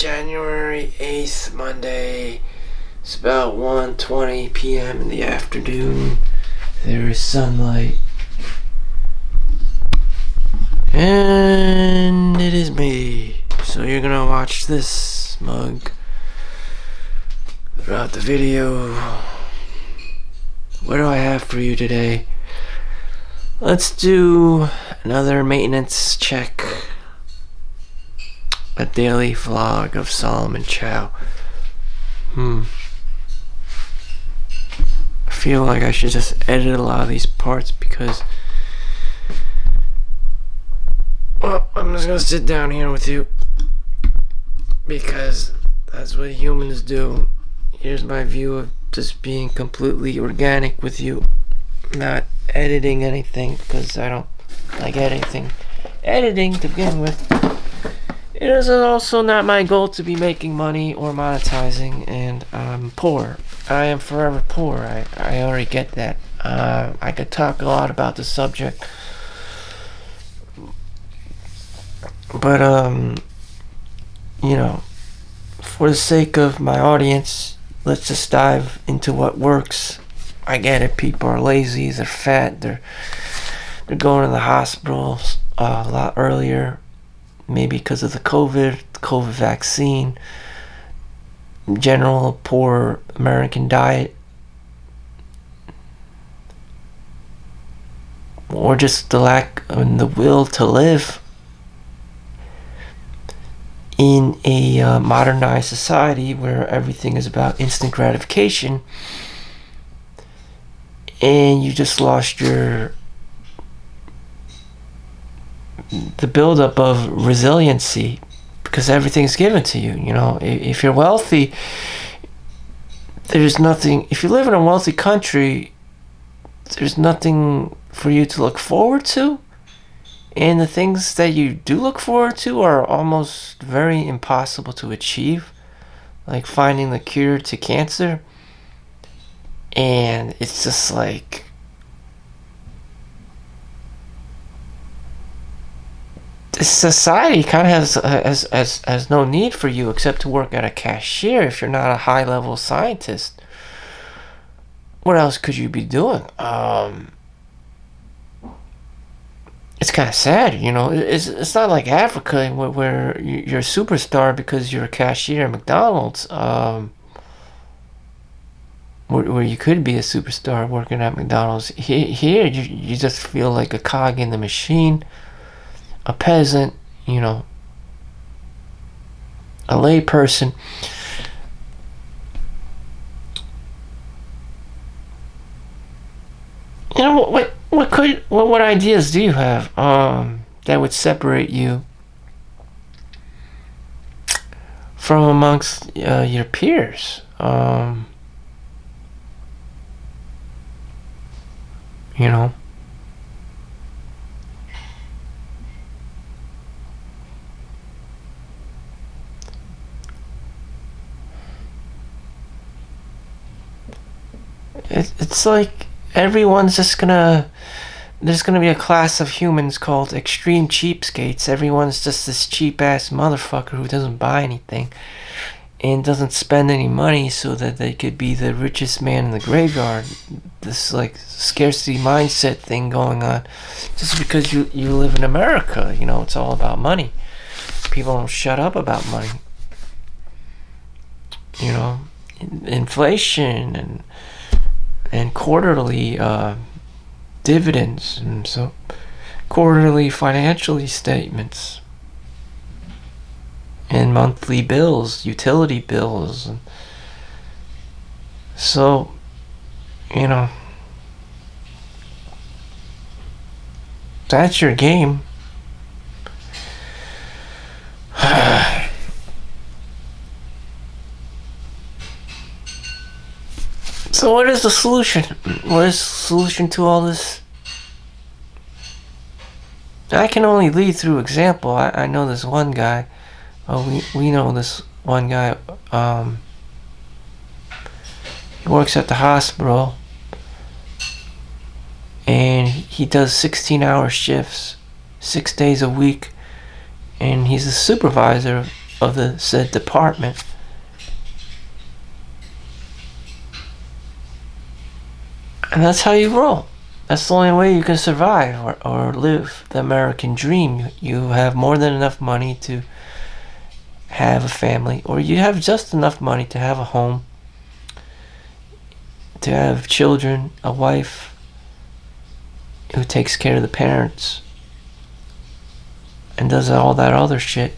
January 8th, Monday. It's about 1:20 p.m. in the afternoon. There is sunlight. And it is me. So you're gonna watch this mug throughout the video. What do I have for you today? Let's do another maintenance check. A daily vlog of Solomon Chau. I feel like I should just edit a lot of these parts because, well, I'm just gonna sit down here with you because that's what humans do. Here's my view of just being completely organic with you, not editing anything because I don't like editing to begin with. It is also not my goal to be making money or monetizing, and I'm poor. I am forever poor. I already get that. I could talk a lot about the subject, but for the sake of my audience, let's just dive into what works. I get it. People are lazy. They're fat. They're going to the hospital a lot earlier. Maybe because of the COVID vaccine, general poor American diet, or just the lack of the will to live in a modernized society where everything is about instant gratification, and you just lost the buildup of resiliency because everything's given to you. If you're wealthy, there's nothing. If you live in a wealthy country, there's nothing for you to look forward to, and the things that you do look forward to are almost very impossible to achieve, like finding the cure to cancer. And it's just like, this society kind of has no need for you except to work at a cashier if you're not a high-level scientist. What else could you be doing? It's kind of sad, It's not like Africa where you're a superstar because you're a cashier at McDonald's. Where you could be a superstar working at McDonald's. Here you just feel like a cog in the machine. A peasant, a lay person. What ideas do you have that would separate you from amongst your peers? It's like everyone's just gonna... There's gonna be a class of humans called extreme cheapskates. Everyone's just this cheap-ass motherfucker who doesn't buy anything and doesn't spend any money so that they could be the richest man in the graveyard. This, like, scarcity mindset thing going on. Just because you live in America, it's all about money. People don't shut up about money. Inflation and quarterly dividends, and so quarterly financial statements, and monthly bills, utility bills. And so, that's your game. So what is the solution? What is the solution to all this? I can only lead through example. I know this one guy. We know this one guy. He works at the hospital, and he does 16-hour shifts, 6 days a week, and he's a supervisor of the said department. And that's how you roll. That's the only way you can survive or live the American dream. You have more than enough money to have a family, or you have just enough money to have a home, to have children, a wife who takes care of the parents and does all that other shit,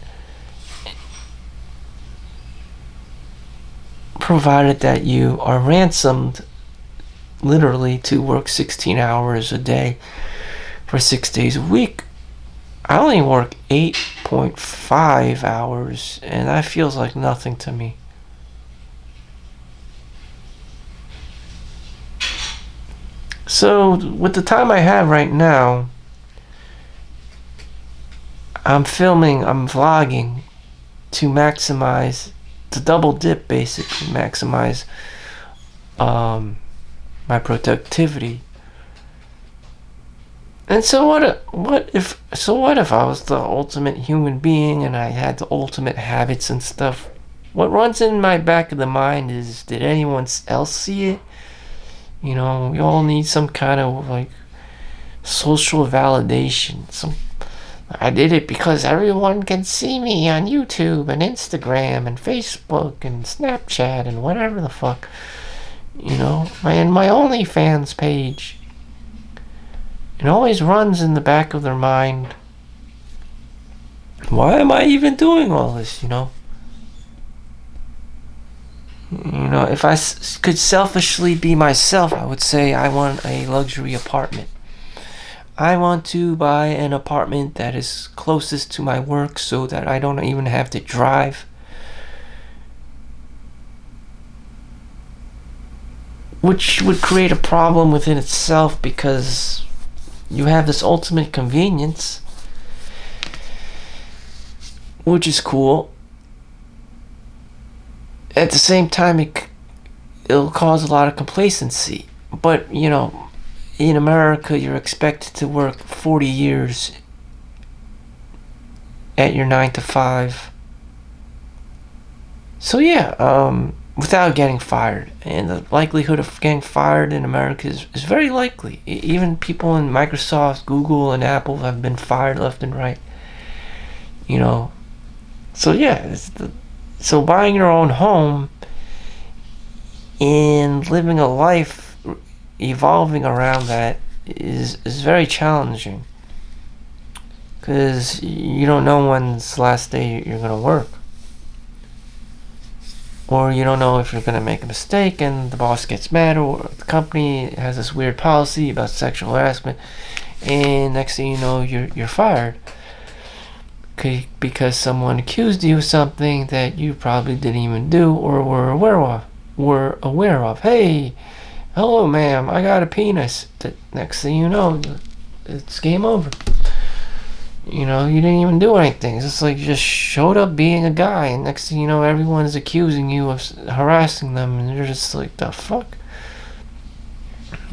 provided that you are ransomed literally to work 16 hours a day for 6 days a week. I only work 8.5 hours, and that feels like nothing to me. So, with the time I have right now, I'm vlogging to maximize, to double dip basically, maximize my productivity. And so what if I was the ultimate human being and I had the ultimate habits and stuff? What runs in my back of the mind is, did anyone else see it? You know, we all need some kind of like social validation. I did it because everyone can see me on YouTube and Instagram and Facebook and Snapchat and whatever the fuck. You know, my OnlyFans page. It always runs in the back of their mind. Why am I even doing all this, you know? You know, if I could selfishly be myself, I would say I want a luxury apartment. I want to buy an apartment that is closest to my work so that I don't even have to drive. Which would create a problem within itself because you have this ultimate convenience, which is cool. At the same time, it'll cause a lot of complacency. But, you know, in America, you're expected to work 40 years at your 9 to 5. So yeah, without getting fired. And the likelihood of getting fired in America is very likely. Even people in Microsoft, Google, and Apple have been fired left and right. You know. So yeah, so buying your own home and living a life evolving around that is very challenging. Because you don't know when's the last day you're going to work. Or you don't know if you're going to make a mistake and the boss gets mad, or the company has this weird policy about sexual harassment, and next thing you know, you're fired. Okay, because someone accused you of something that you probably didn't even do or were aware of. Hey, hello ma'am, I got a penis. The next thing you know, it's game over. You know, you didn't even do anything. It's just like you just showed up being a guy, and next thing you know, everyone's accusing you of harassing them, and you're just like, the fuck?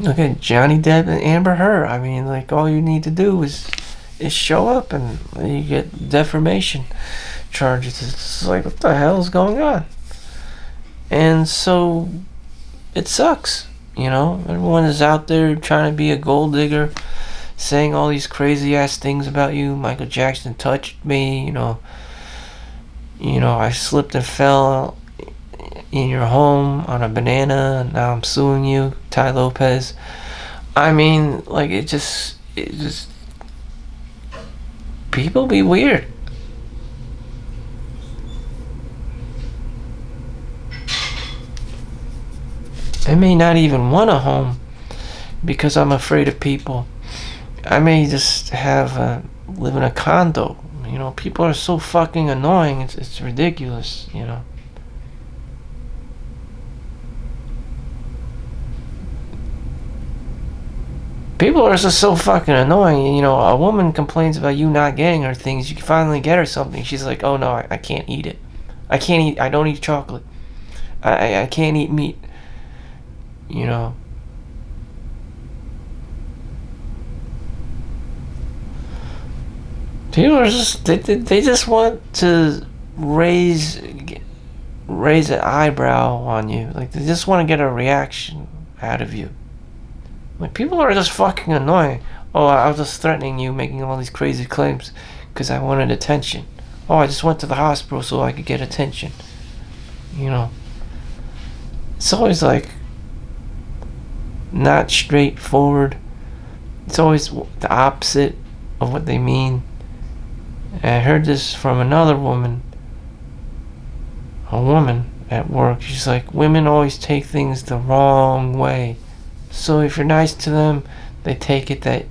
Look at Johnny Depp and Amber Heard. I mean, like, all you need to do is show up, and you get defamation charges. It's like, what the hell is going on? And so, it sucks. You know, everyone is out there trying to be a gold digger, saying all these crazy ass things about you. Michael Jackson touched me, you know, I slipped and fell in your home on a banana, and now I'm suing you, Ty Lopez. I mean, like, it just people be weird. I may not even want a home because I'm afraid of people. I may just live in a condo. You know, people are so fucking annoying. It's ridiculous, you know. People are just so fucking annoying. You know, a woman complains about you not getting her things. You finally get her something. She's like, oh no, I can't eat it. I don't eat chocolate. I can't eat meat. You know. People are just, they just want to raise raise an eyebrow on you. Like, they just want to get a reaction out of you. Like, people are just fucking annoying. Oh, I was just threatening you, making all these crazy claims because I wanted attention. Oh, I just went to the hospital so I could get attention. You know, it's always like not straightforward. It's always the opposite of what they mean. And I heard this from another woman, a woman at work. She's like, women always take things the wrong way. So if you're nice to them, they take it that,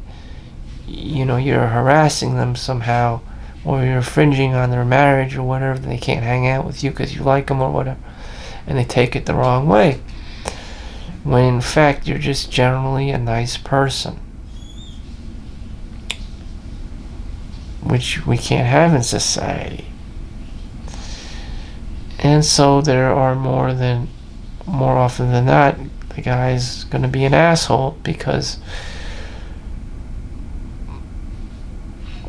you know, you're harassing them somehow, or you're infringing on their marriage or whatever. They can't hang out with you because you like them or whatever, and they take it the wrong way, when in fact you're just generally a nice person, which we can't have in society. And so there are more often than not, the guy's gonna be an asshole because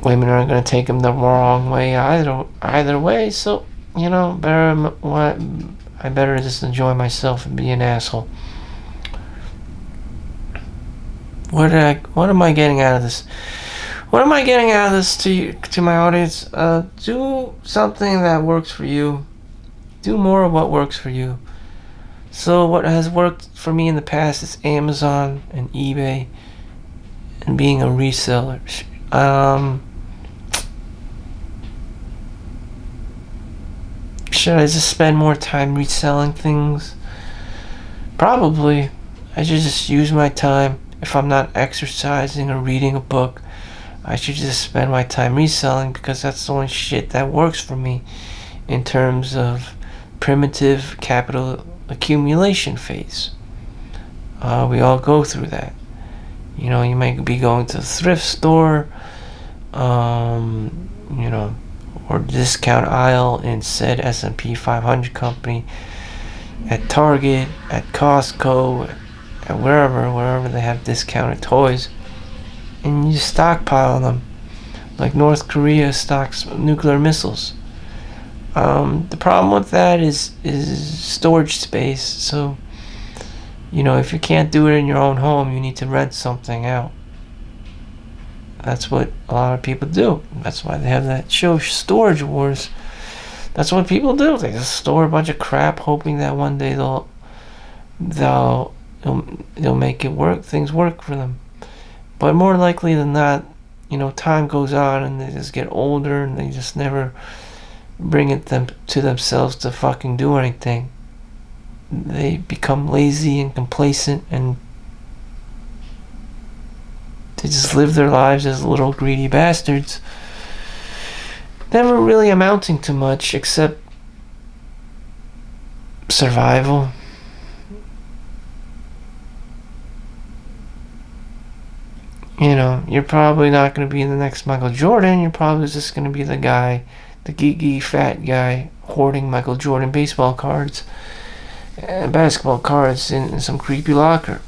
women aren't gonna take him the wrong way either way. So, you know, I better just enjoy myself and be an asshole. What am I getting out of this? What am I getting out of this to my audience? Do something that works for you. Do more of what works for you. So what has worked for me in the past is Amazon and eBay and being a reseller. Should I just spend more time reselling things? Probably. I should just use my time. If I'm not exercising or reading a book, I should just spend my time reselling, because that's the only shit that works for me in terms of primitive capital accumulation phase. We all go through that. You know, you might be going to the thrift store, you know, or discount aisle in said S&P 500 company, at Target, at Costco, at wherever they have discounted toys, and you stockpile them like North Korea stocks nuclear missiles. The problem with that is storage space. So, you know, if you can't do it in your own home, you need to rent something out. That's what a lot of people do. That's why they have that show, Storage Wars. That's what people do. They just store a bunch of crap, hoping that one day they'll make it work. Things work for them. But more likely than not, you know, time goes on and they just get older and they just never bring it to themselves to fucking do anything. They become lazy and complacent, and they just live their lives as little greedy bastards, never really amounting to much except survival. You know, you're probably not going to be the next Michael Jordan. You're probably just going to be the guy, the geeky fat guy hoarding Michael Jordan baseball cards and basketball cards in some creepy locker.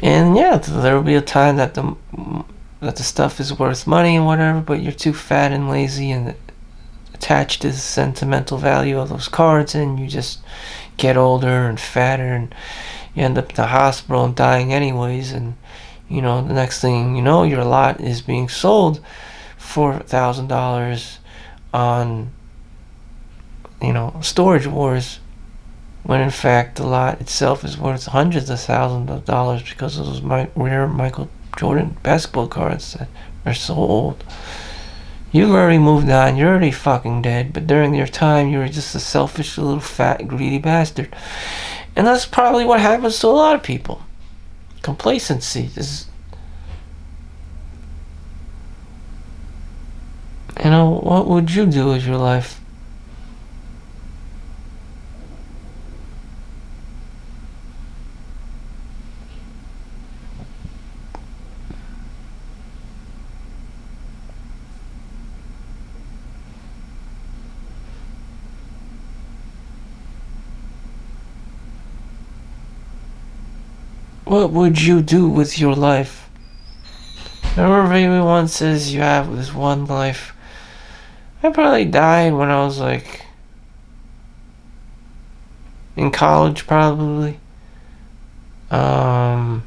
And yeah, there will be a time that the stuff is worth money and whatever, but you're too fat and lazy and attached to the sentimental value of those cards, and you just get older and fatter, and you end up in the hospital and dying anyways. And you know, the next thing you know, your lot is being sold for $1,000 on, you know, Storage Wars, when in fact the lot itself is worth hundreds of thousands of dollars because of those rare Michael Jordan basketball cards that are so old. You've already moved on, you're already fucking dead, but during your time you were just a selfish little fat greedy bastard. And that's probably what happens to a lot of people. Complacency is, you know, what would you do with your life? What would you do with your life? Remember everyone says you have this one life. I probably died when I was like in college, probably. I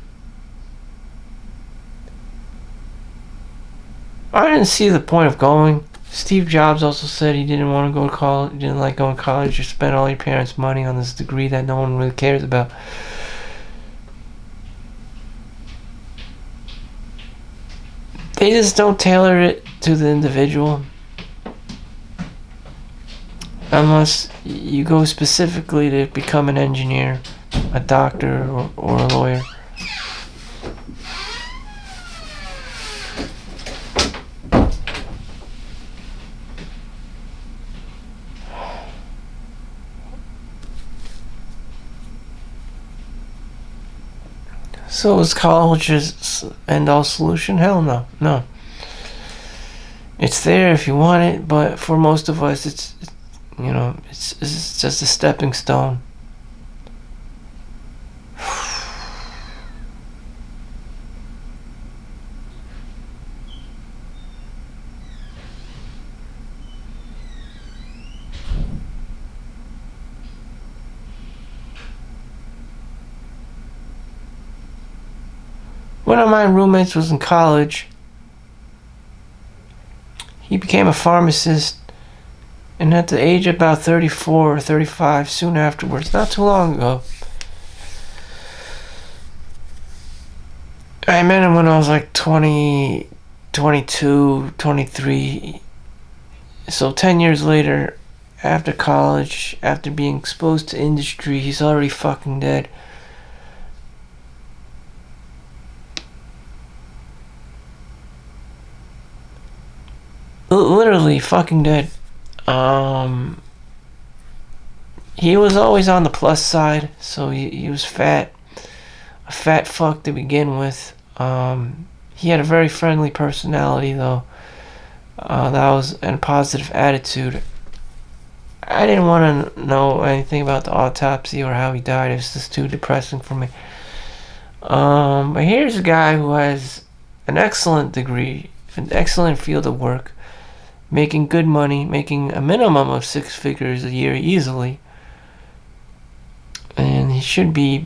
didn't see the point of going. Steve Jobs also said he didn't want to go to college. He didn't like going to college. You spend all your parents' money on this degree that no one really cares about. They just don't tailor it to the individual. Unless you go specifically to become an engineer, a doctor, or a lawyer. So is college's end-all solution? Hell no. No. It's there if you want it, but for most of us, it's just a stepping stone. One of my roommates was in college. He became a pharmacist, and at the age of about 34 or 35, soon afterwards, not too long ago, I met him when I was like 20, 22, 23. So 10 years later, after college, after being exposed to industry, he's already fucking dead. Literally fucking dead. He was always on the plus side, so he was fat. A fat fuck to begin with. He had a very friendly personality, though. That was a positive attitude. I didn't want to know anything about the autopsy or how he died. It was just too depressing for me. But here's a guy who has an excellent degree, an excellent field of work, making good money, making a minimum of 6 figures a year easily. And he should be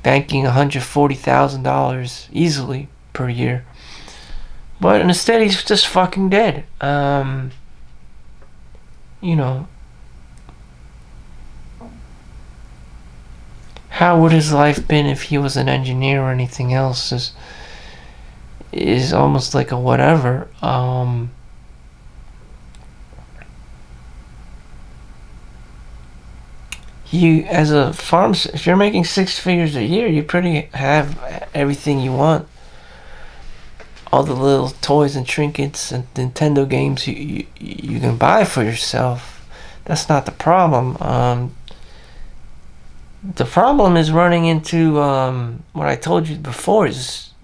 banking $140,000 easily per year. But instead, he's just fucking dead. How would his life been if he was an engineer or anything else is almost like a whatever. You, as a pharmacist, if you're making 6 figures a year, you pretty have everything you want. All the little toys and trinkets and Nintendo games you can buy for yourself. That's not the problem. The problem is running into what I told you before is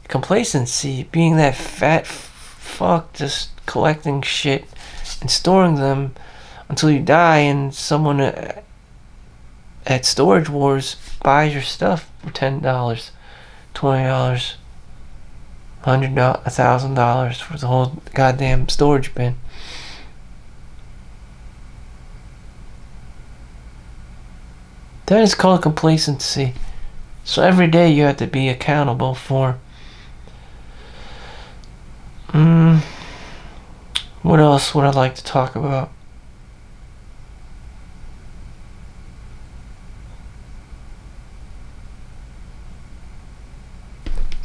complacency. Being that fat fuck, just collecting shit and storing them until you die, and someone at Storage Wars buys your stuff for $10, $20, $100, $1,000 for the whole goddamn storage bin. That is called complacency. So every day you have to be accountable for. What else would I like to talk about?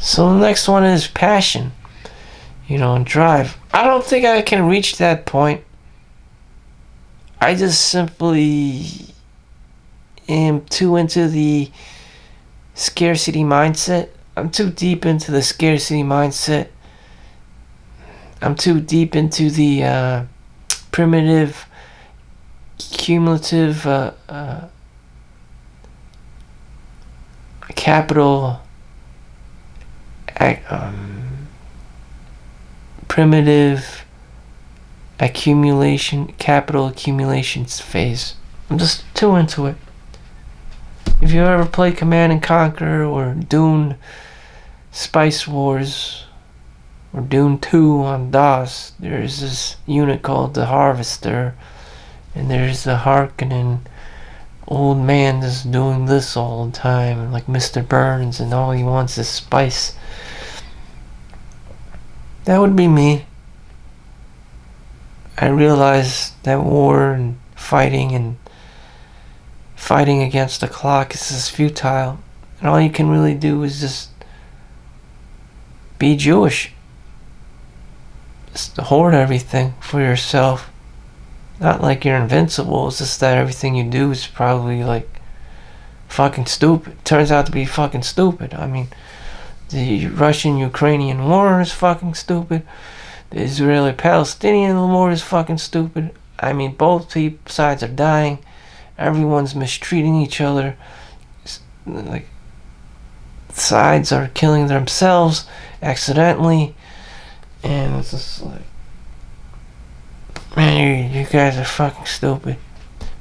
So the next one is passion, and drive. I don't think I can reach that point. I just simply am too into the scarcity mindset. I'm too deep into the scarcity mindset. I'm too deep into the primitive, cumulative, capital, primitive capital accumulation phase. I'm just too into it. If you ever played Command and Conquer or Dune, Spice Wars, or Dune 2 on DOS, there's this unit called the Harvester, and there's the Harkonnen old man just doing this all the time, like Mr. Burns, and all he wants is spice. That would be me. I realize that war and fighting against the clock is just futile, and all you can really do is just be Jewish. Just hoard everything for yourself. Not like you're invincible, it's just that everything you do is probably like fucking stupid. Turns out to be fucking stupid. I mean, the Russian-Ukrainian war is fucking stupid. The Israeli-Palestinian war is fucking stupid. I mean, both sides are dying. Everyone's mistreating each other. Like, sides are killing themselves accidentally. And it's just like, man, you guys are fucking stupid.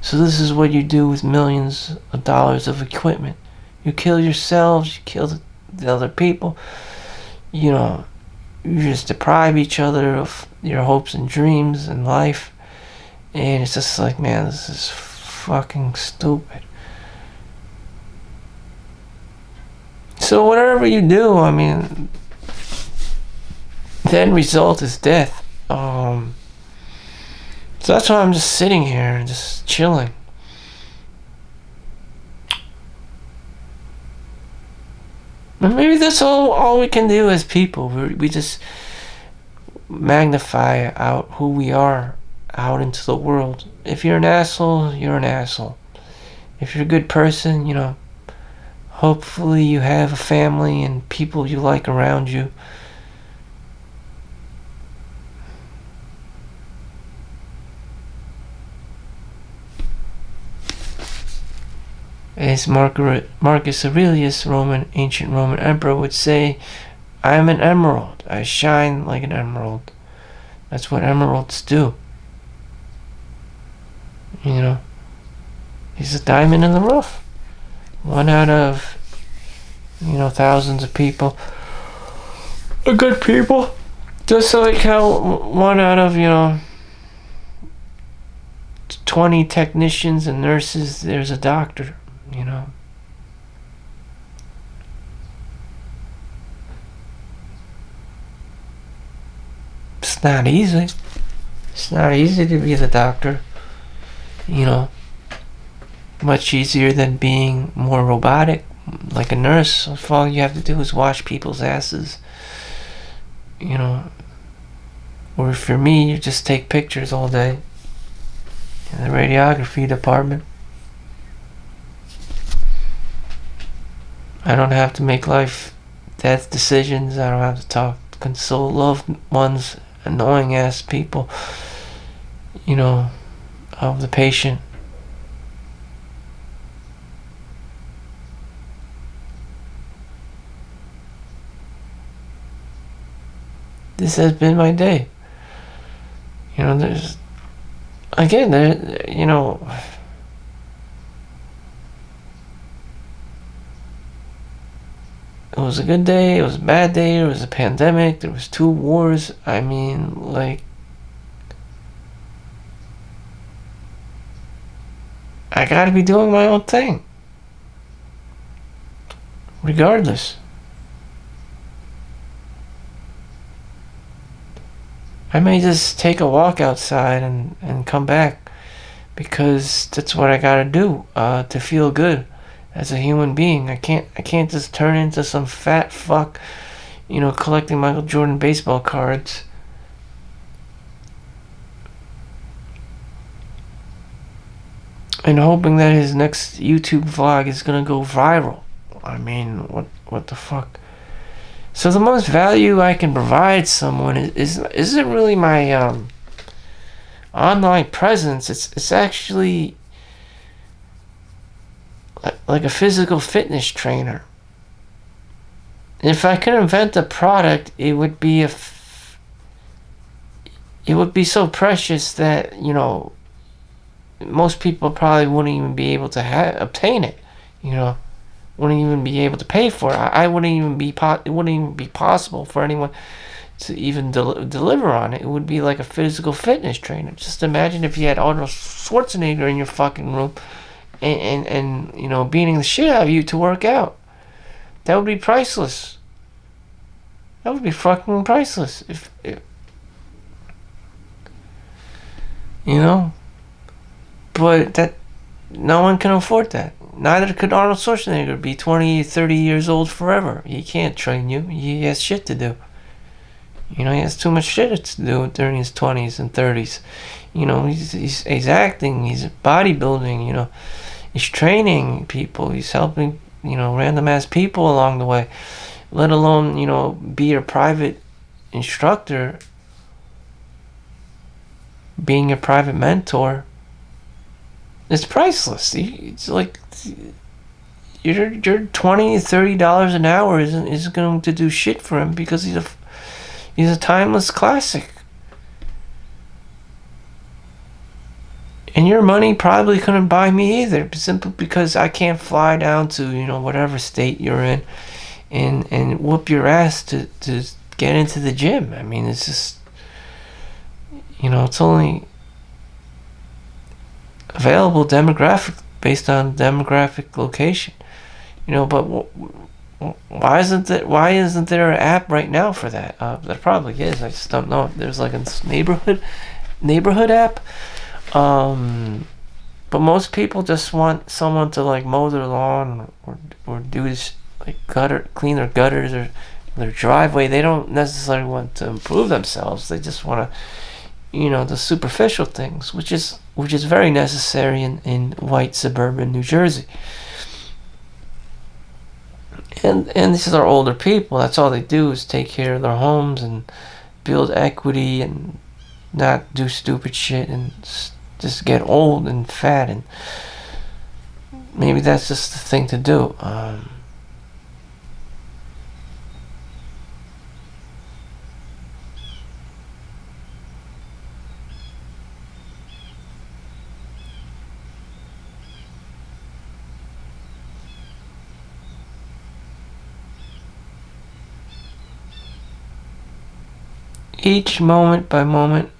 So this is what you do with millions of dollars of equipment. You kill yourselves, you kill the other people. You know, you just deprive each other of your hopes and dreams in life. And it's just like, man, this is fucking stupid. So whatever you do, I mean, the end result is death. So that's why I'm just sitting here and just chilling. And maybe that's all we can do as people. We just magnify out who we are out into the world. If you're an asshole, you're an asshole. If you're a good person, you know, hopefully you have a family and people you like around you. As Marcus Aurelius, ancient Roman emperor, would say, I am an emerald. I shine like an emerald. That's what emeralds do. You know, he's a diamond in the rough. One out of, you know, thousands of people are good people. Just like how one out of, you know, 20 technicians and nurses, there's a doctor. You know, it's not easy. It's not easy to be the doctor. You know, much easier than being more robotic, like a nurse. If all you have to do is wash people's asses, you know, or if you're me, you just take pictures all day in the radiography department. I don't have to make life death decisions. I don't have to console loved ones, annoying ass people, you know, of the patient. This has been my day. You know, you know, it was a good day, it was a bad day, it was a pandemic, there was 2 wars. I mean, like, I gotta be doing my own thing. Regardless. I may just take a walk outside and come back, because that's what I gotta do to feel good as a human being. I can't just turn into some fat fuck, you know, collecting Michael Jordan baseball cards. And hoping that his next YouTube vlog is gonna go viral. I mean, what the fuck? So the most value I can provide someone isn't really my online presence. It's actually like a physical fitness trainer. If I could invent a product, it would be it would be so precious that, you know, most people probably wouldn't even be able to obtain it. You know, wouldn't even be able to pay for it. I wouldn't even be it wouldn't even be possible for anyone to even deliver on it. It would be like a physical fitness trainer. Just imagine if you had Arnold Schwarzenegger in your fucking room and you know, beating the shit out of you to work out. That would be priceless. That would be fucking priceless. If you know, but that no one can afford that. Neither could Arnold Schwarzenegger be 20, 30 years old forever. He can't train you. He has shit to do. You know, he has too much shit to do during his 20s and 30s. You know, he's acting, he's bodybuilding, you know. He's training people, he's helping, you know, random ass people along the way. Let alone, you know, be your private instructor, being a private mentor. It's priceless. It's like your $20, $30 an hour isn't going to do shit for him because he's a timeless classic. And your money probably couldn't buy me either, simply because I can't fly down to, you know, whatever state you're in and whoop your ass to get into the gym. I mean, it's just, you know, it's only available demographic based on demographic location. You know, but why isn't there an app right now for that? There probably is. I just don't know if there's like a neighborhood app. But most people just want someone to like mow their lawn or do this, like clean their gutters or their driveway. They don't necessarily want to improve themselves. They just want to, you know, the superficial things, which is very necessary in white suburban New Jersey. And these are older people. That's all they do is take care of their homes and build equity and not do stupid shit and just get old and fat, and maybe that's just the thing to do. Each moment by moment.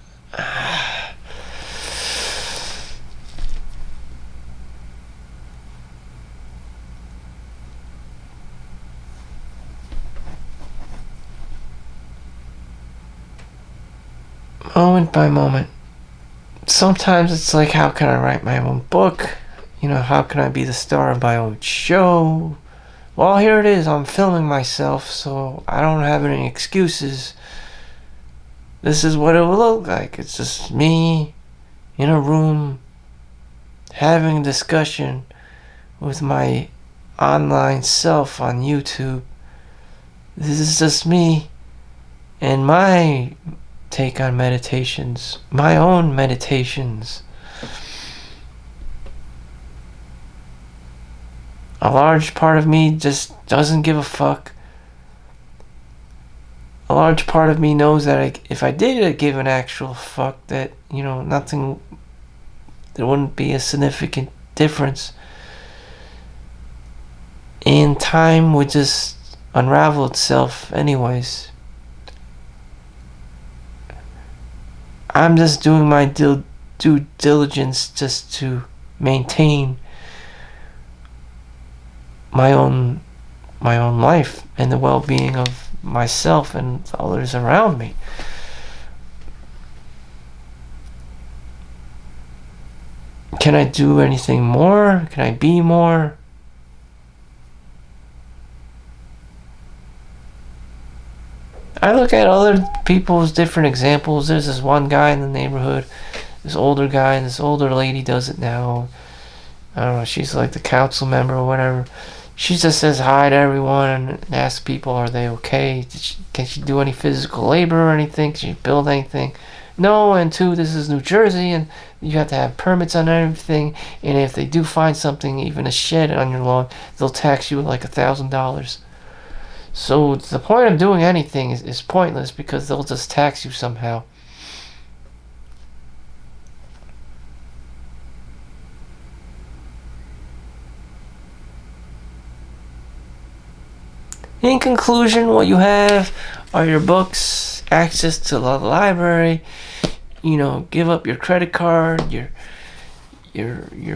Moment by moment. Sometimes it's like, how can I write my own book? You know, how can I be the star of my own show? Well, here it is. I'm filming myself, so I don't have any excuses. This is what it will look like. It's just me in a room having a discussion with my online self on YouTube. This is just me and my take on meditations, my own meditations. A large part of me just doesn't give a fuck. A large part of me knows that if I did give an actual fuck, that, you know, there wouldn't be a significant difference. And time would just unravel itself anyways. I'm just doing my due diligence just to maintain my own life and the well-being of myself and others around me. Can I do anything more? Can I be more? I look at other people's different examples. There's this one guy in the neighborhood, this older guy, and this older lady does it now. I don't know, she's like the council member or whatever. She just says hi to everyone and asks people, are they okay? Can she do any physical labor or anything? Can she build anything? No, and two, this is New Jersey, and you have to have permits on everything, and if they do find something, even a shed on your lawn, they'll tax you like $1,000. So the point of doing anything is pointless because they'll just tax you somehow. In conclusion, what you have are your books access to the library, give up your credit card, your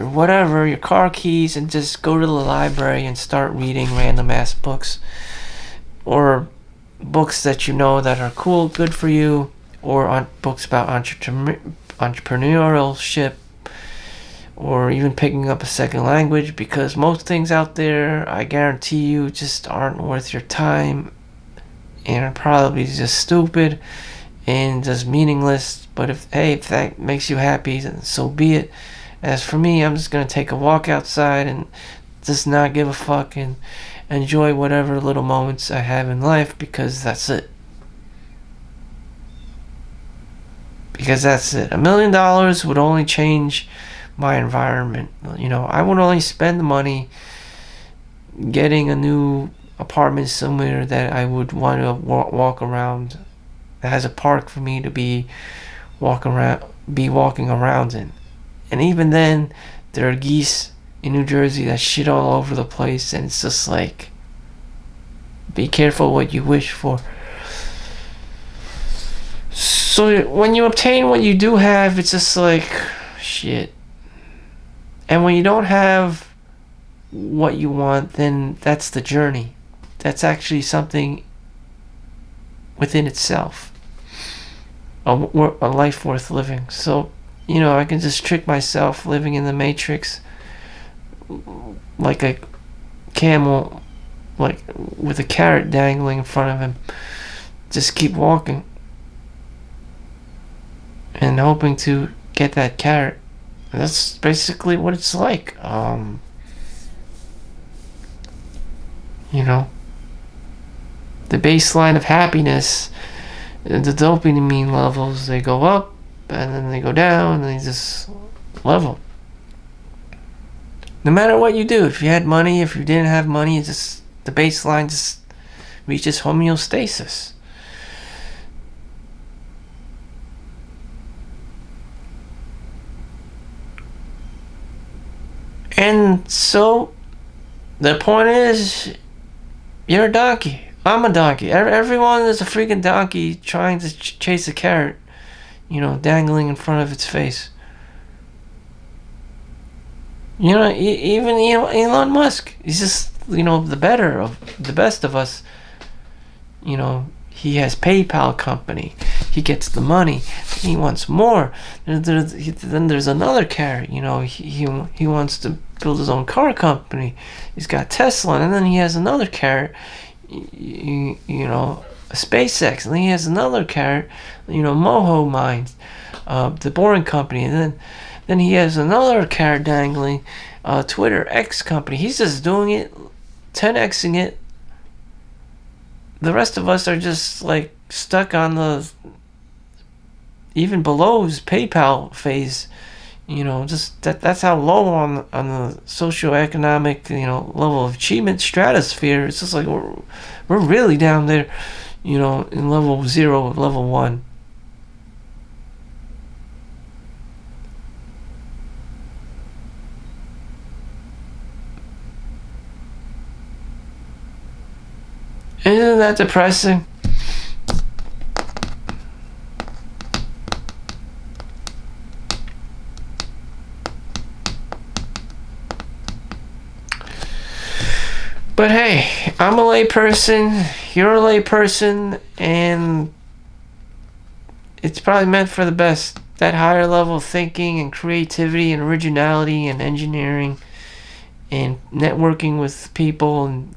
whatever, your car keys, and just go to the library and start reading random ass books, or books that that are cool, good for you, or books about entrepreneurship, or even picking up a second language, because most things out there, I guarantee you, just aren't worth your time and are probably just stupid and just meaningless. But if that makes you happy, then so be it. As for me, I'm just gonna take a walk outside and just not give a fuck and enjoy whatever little moments I have in life, because that's it. $1 million would only change my environment. I would only spend the money getting a new apartment somewhere that I would want to walk around, that has a park for me to be walking around in. And even then, there are geese in New Jersey that shit all over the place, and it's just like, be careful what you wish for. So when you obtain what you do have, it's just like, shit. And when you don't have what you want, then that's the journey. That's actually something within itself. A life worth living. So, I can just trick myself living in the Matrix like a camel, like with a carrot dangling in front of him. Just keep walking and hoping to get that carrot. And that's basically what it's like. The baseline of happiness, the dopamine levels, they go up and then they go down and they just level. No matter what you do, if you had money, if you didn't have money, it's just the baseline just reaches homeostasis. And so the point is, you're a donkey. I'm a donkey. Everyone is a freaking donkey trying to chase a carrot, dangling in front of its face. Even Elon Musk, he's just, the best of us. He has PayPal company. He gets the money. He wants more. Then there's another carrot. He wants to build his own car company. He's got Tesla, and then he has another carrot. SpaceX, and then he has another carrot. Moho Mines, the Boring Company, and then he has another carrot dangling. Twitter X company. He's just doing it, 10xing it. The rest of us are just like stuck on the even below his PayPal phase. Just that's how low on the socioeconomic level of achievement stratosphere. It's just like we're really down there, in level 0, level 1. Isn't that depressing? But hey, I'm a layperson, you're a layperson, and it's probably meant for the best. That higher level of thinking and creativity and originality and engineering and networking with people, and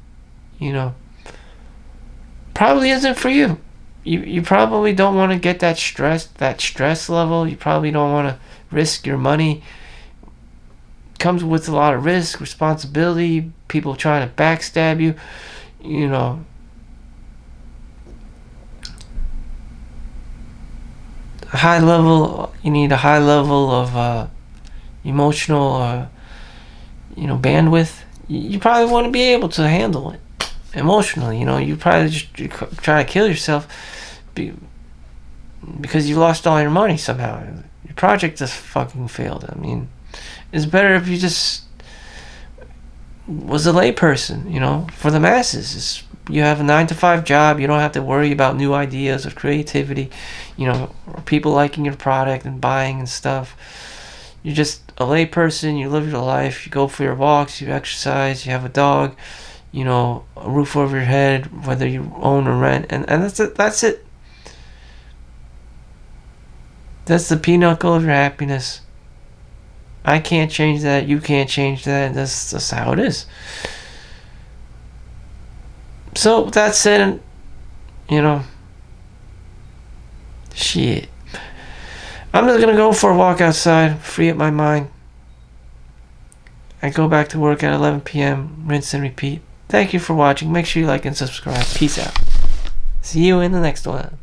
probably isn't for you. You probably don't want to get that stress level. You probably don't want to risk your money. Comes with a lot of risk, responsibility, people trying to backstab you, you need a high level of emotional bandwidth. You probably want to be able to handle it emotionally. You probably just try to kill yourself because you lost all your money somehow. Your project just fucking failed. I mean, it's better if you just was a layperson, for the masses. Just You have a 9 to 5 job. You don't have to worry about new ideas or creativity, or people liking your product and buying and stuff. You're just a lay person. You live your life. You go for your walks. You exercise. You have a dog. A roof over your head, whether you own or rent, and that's it. That's it. That's the pinnacle of your happiness. I can't change that. You can't change that. That's how it is. So that's it. Shit. I'm just gonna go for a walk outside, free up my mind. I go back to work at 11 p.m. Rinse and repeat. Thank you for watching. Make sure you like and subscribe. Peace out. See you in the next one.